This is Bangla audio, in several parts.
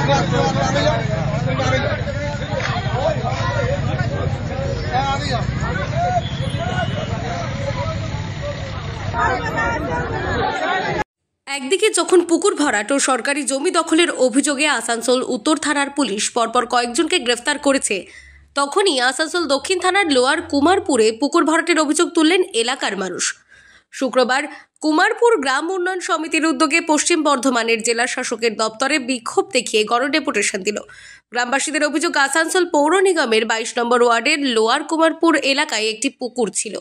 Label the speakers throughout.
Speaker 1: একদিকে যখন পুকুর ভরাট ও সরকারি জমি দখলের অভিযোগে আসানসোল উত্তর থানার পুলিশ পরপর কয়েকজনকে গ্রেফতার করেছে, তখনই আসানসোল দক্ষিণ থানার লোয়ার কুমারপুরে পুকুর ভরাটের অভিযোগ তুললেন এলাকার মানুষ। শুক্রবার কুমারপুর গ্রাম উন্নয়ন সমিতির উদ্যোগে পশ্চিম বর্ধমানের জেলা শাসকের দপ্তরে বিক্ষোভ দেখিয়ে গণডেপুটেশন দিল। গ্রামবাসীদের অভিযোগ, আসানসোল পৌর নিগমের 22 নম্বর ওয়ার্ডের লোয়ার কুমারপুর এলাকায় একটি পুকুর ছিল।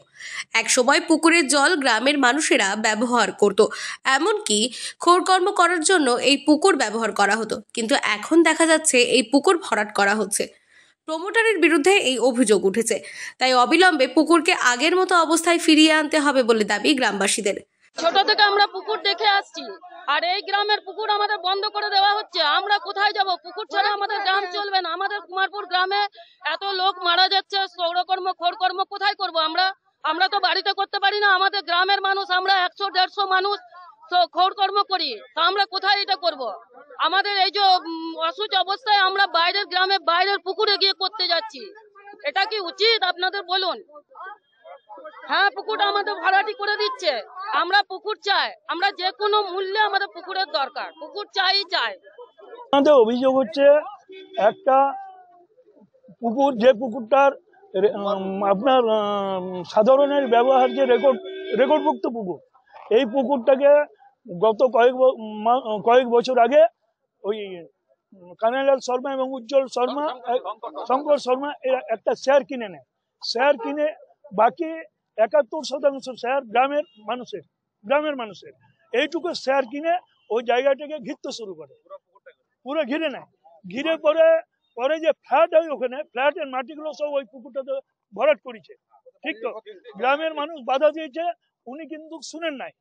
Speaker 1: একসময় পুকুরের জল গ্রামের মানুষেরা ব্যবহার করত, এমনকি খোরকর্ম করার জন্য এই পুকুর ব্যবহার করা হতো। কিন্তু এখন দেখা যাচ্ছে এই পুকুর ভরাট করা হচ্ছে। প্রমোটারের বিরুদ্ধে এই অভিযোগ উঠেছে, তাই অবিলম্বে পুকুরকে আগের মতো অবস্থায় ফিরিয়ে আনতে হবে বলে দাবি গ্রামবাসীদের।
Speaker 2: ছোট থেকে আমরা পুকুর দেখে আসছি, আর এই গ্রামের পুকুর আমাদের বন্ধ করে দেওয়া হচ্ছে। আমরা কোথায় যাব? পুকুর ছাড়া আমাদের গ্রাম চলবে না। আমাদের কুমারপুর গ্রামে এত লোক মারা যাচ্ছে, সৌরকর্ম খোরকর্ম কোথায় করব? আমরা তো বাড়িতে করতে পারি না। আমাদের গ্রামের মানুষ, আমরা 100-150 মানুষ খোরকর্ম করি, তা আমরা কোথায় এটা করব? আমাদের এই যে অসুচ অবস্থায় আমরা বাইরের গ্রামে বাইরের পুকুরে গিয়ে করতে যাচ্ছি, এটা কি উচিত আপনাদের বলুন? হ্যাঁ, পুকুরটা আমাদের ভরাটি করে দিচ্ছে। আমরা পুকুর চাই, আমরা যে কোনো মূল্যে আমাদের পুকুরের দরকার, পুকুর চাই।
Speaker 3: আমাদের অভিযোগ হচ্ছে একটা পুকুর, যে পুকুরটার আপনার সাধারণের ব্যবহার যে রেকর্ডভুক্ত পুকুর, এই পুকুরটাকে গত কয়েক বছর আগে ওই কানাইলাল শর্মা এবং উজ্জ্বল শর্মা, শঙ্কর শর্মা এরা একটা শেয়ার কিনে নেয়। শেয়ার কিনে বাকি 71% শেয়ার গ্রামের মানুষের এইটুকু শেয়ার কিনে ওই জায়গাটাকে ঘিরতে শুরু করে, পুরো ঘিরে নেয়। ঘিরে পরে যে ফ্ল্যাট হয়, ওখানে ফ্ল্যাটের মাটিগুলো সব ওই পুকুরটাতে ভরাট করেছে। ঠিক তো, গ্রামের মানুষ বাধা দিয়েছে, উনি কিন্তু শুনেন নাই।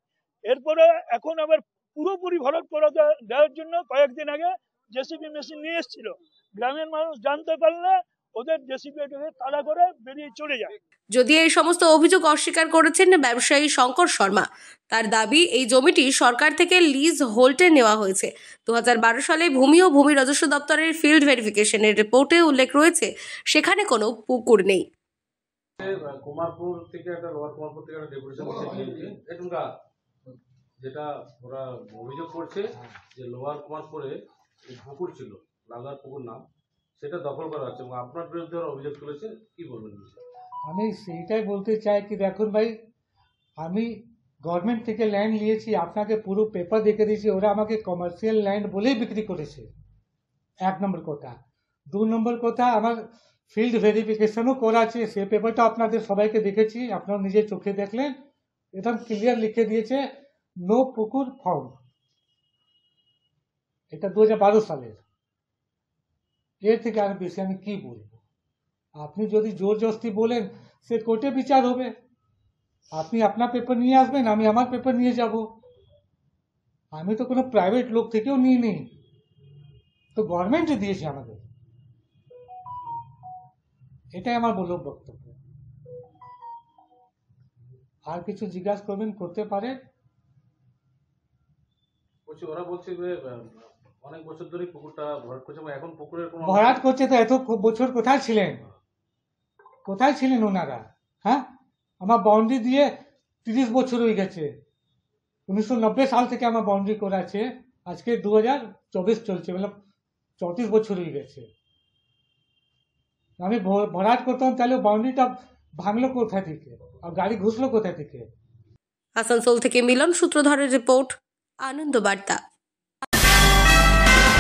Speaker 3: এরপরে এখন আবার পুরোপুরি ভরাট করে দেওয়ার জন্য কয়েকদিন আগে জেসিবি মেশিন নিয়ে এসেছিল। গ্রামের মানুষ জানতে পারলে ওদের জেসিবিটাকে তাড়া করে বেরিয়ে চলে যায়।
Speaker 1: যদিও এই সমস্ত অভিযোগ অস্বীকার করেছেন ব্যবসায়ী শঙ্কর শর্মা। তার দাবি, এই জমিটি সরকার থেকে লিজ হোল্ডে নেওয়া হয়েছে। 2012 সালে ভূমি ও ভূমি রাজস্ব দপ্তরের ফিল্ড ভেরিফিকেশনের রিপোর্টে উল্লেখ রয়েছে সেখানে কোনো পুকুর নেই।
Speaker 4: কুমারপুর থেকে একটা ডেপুটেশন যেটা ওরা অভিযোগ করছে যে লোয়ার কুমারপুরে পুকুর ছিল, লাগার পুকুর নাম, সেটা দখল করা হচ্ছে এবং আপনার বিরুদ্ধে অভিযোগ তুলেছে, কি বলবেন?
Speaker 5: আমি সেইটাই বলতে চাই কি, দেখুন ভাই, আমি গভর্নমেন্ট থেকে ল্যান্ড নিয়েছি, আপনাকে পুরো পেপার দেখে দিয়েছি, ওরা আমাকে কমার্শিয়াল ল্যান্ড বলেই বিক্রি করেছে। 1 নম্বর কথা। 2 নম্বর কথা, আমার ফিল্ড ভেরিফিকেশনও করা আছে, সে পেপারটা আপনাদের সবাইকে দেখেছি, আপনারা নিজের চোখে দেখলেন, একদম ক্লিয়ার লিখে দিয়েছে নো পুকুর ফাউন্ড। এটা 2012 সালের। এর থেকে আর বেশি আমি কি বলবো? আপনি যদি জোর জস্তি বলেন, সে কোর্টে বিচার হবে। আপনি আপনার পেপার নিয়ে আসবেন, আমি আমার পেপার নিয়ে যাব। আমি তো কোনো প্রাইভেট লোক থেকেও নিয়ে নিই, তো গভর্নমেন্টই দিয়েছে আমাদের। এটাই আমার বলব বক্তব্য। আর কিছু জিজ্ঞাসা করবেন, করতে পারে।
Speaker 4: ওরা বলছে যে অনেক বছর ধরে পুকুরটা ভরাট করছে, এখন পুকুরের কোনো
Speaker 5: ভরাট করছে, তো এত বছর কোথায় ছিলেন ওনারা? হ্যাঁ, আমার বাউন্ডারি দিয়ে 30 বছর হয়ে গেছে। 1990 সাল থেকে আমার বাউন্ডারি করা আছে, আজকে 2024 চলছে, মানে 34 বছর হয়ে গেছে। আমি ভরাট করতাম, তাহলে বাউন্ডারিটা ভাঙলো কোথা থেকে, আর গাড়ি ঘুষলো কোথা থেকে?
Speaker 1: আসানসোল থেকে মিলন সূত্রধরের রিপোর্ট, আনন্দ বার্তা।